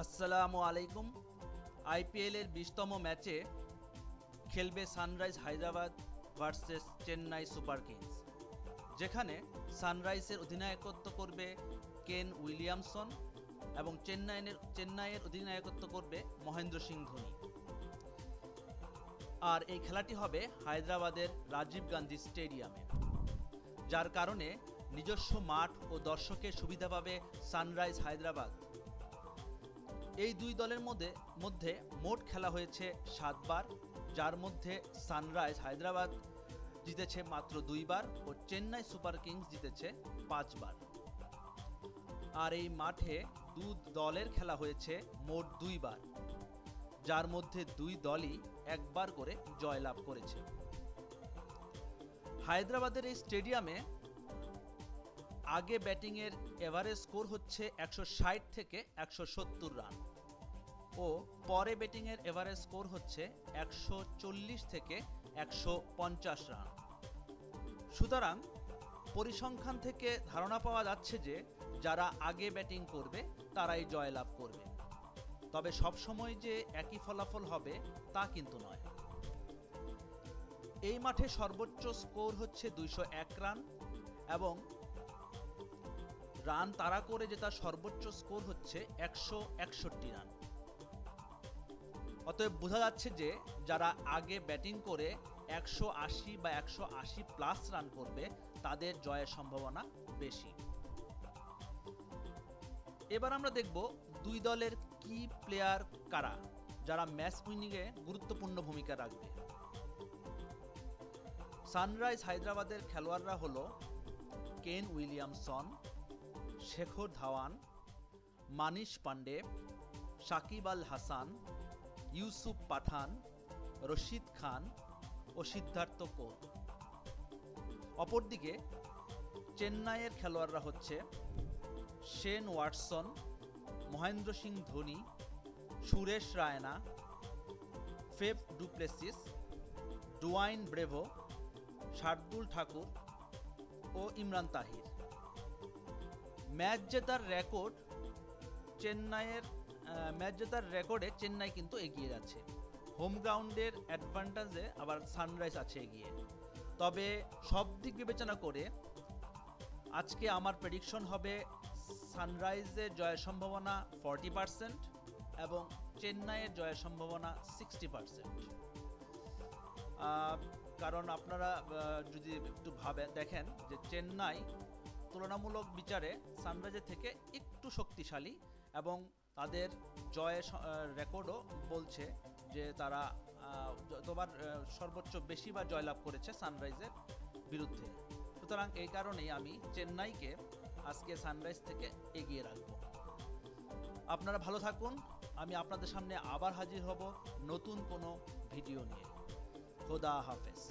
আসসালামু আলাইকুম। আইপিএলের 20তম ম্যাচে খেলবে Sunrise Hyderabad versus Chennai Super Kings, যেখানে সানরাইজের অধিনায়কত্ব করবে কেন উইলিয়ামসন এবং চেন্নাইয়ের অধিনায়কত্ব করবে মহেন্দ্র সিং ধোনি। আর এই খেলাটি হবে হায়দ্রাবাদের রাজীব গান্ধী স্টেডিয়ামে, যার কারণে নিজস্ব মাঠ ও দর্শকের সুবিধা পাবে সানরাইজ হায়দ্রাবাদ। এই দুই দলের মধ্যে মোট খেলা হয়েছে 7 বার, যার মধ্যে সানরাইজ হায়দ্রাবাদ জিতেছে মাত্র 2 বার ও চেন্নাই সুপার কিংস জিতেছে 5 বার। আর এই মাঠে দুই দলের খেলা হয়েছে মোট 2 বার, যার মধ্যে দুই দলই একবার করে জয়লাভ করেছে। হায়দ্রাবাদের এই স্টেডিয়ামে আগে ব্যাটিংয়ের এভারেজ স্কোর হচ্ছে 160 থেকে 170 রান ও পরে ব্যাটিংয়ের এভারেজ স্কোর হচ্ছে 140 থেকে 150 রান। সুতরাং পরিসংখ্যান থেকে ধারণা পাওয়া যাচ্ছে যে যারা আগে ব্যাটিং করবে তারাই জয়লাভ করবে। তবে সবসময় যে একই ফলাফল হবে তা কিন্তু নয়। এই মাঠে সর্বোচ্চ স্কোর হচ্ছে 201 রান এবং রান তাড়া করে জেতা সর্বোচ্চ স্কোর হচ্ছে 161 রান। অতএব বোঝা যাচ্ছে যে যারা আগে ব্যাটিং করে 180 বা 180 প্লাস রান করবে তাদের জয়ের সম্ভাবনা বেশি। এবার আমরা দেখব দুই দলের কি প্লেয়ার কারা, যারা ম্যাচ উইনিংয়ে গুরুত্বপূর্ণ ভূমিকা রাখবে। সানরাইজ হায়দ্রাবাদের খেলোয়াড়রা হলো কেন উইলিয়ামসন, শেখর ধাওয়ান, মানিশ পান্ডে, সাকিব আল হাসান, ইউসুফ পাঠান, রশিদ খান ও সিদ্ধার্থ কৌল। অপরদিকে চেন্নাইয়ের খেলোয়াড়রা হচ্ছে Shane Watson, Mahendra Singh Dhoni, Suresh Raina, ফেফ du Plessis, Dwayne bravo, Shardul Thakur ও ইমরান তাহির। ম্যাচ জেতার রেকর্ডে চেন্নাই কিন্তু এগিয়ে যাচ্ছে। হোম গ্রাউন্ডের অ্যাডভান্টেজে আবার সানরাইজ আছে এগিয়ে। তবে সব দিক বিবেচনা করে আজকে আমার প্রেডিকশন হবে সানরাইজের জয়ের সম্ভাবনা 40% এবং চেন্নাইয়ের জয়ের সম্ভাবনা 60%। কারণ আপনারা যদি একটু দেখেন যে চেন্নাই তুলনামূলক বিচারে সানরাইজের থেকে একটু শক্তিশালী এবং তাদের জয়ের রেকর্ডও বলছে যে তারা যতবার সর্বোচ্চ বেশিবার জয়লাভ করেছে সানরাইজের বিরুদ্ধে। সুতরাং এই কারণেই আমি চেন্নাইকে আজকে সানরাইজ থেকে এগিয়ে রাখব। আপনারা ভালো থাকুন। আমি আপনাদের সামনে আবার হাজির হব নতুন কোনো ভিডিও নিয়ে। খোদা হাফেজ।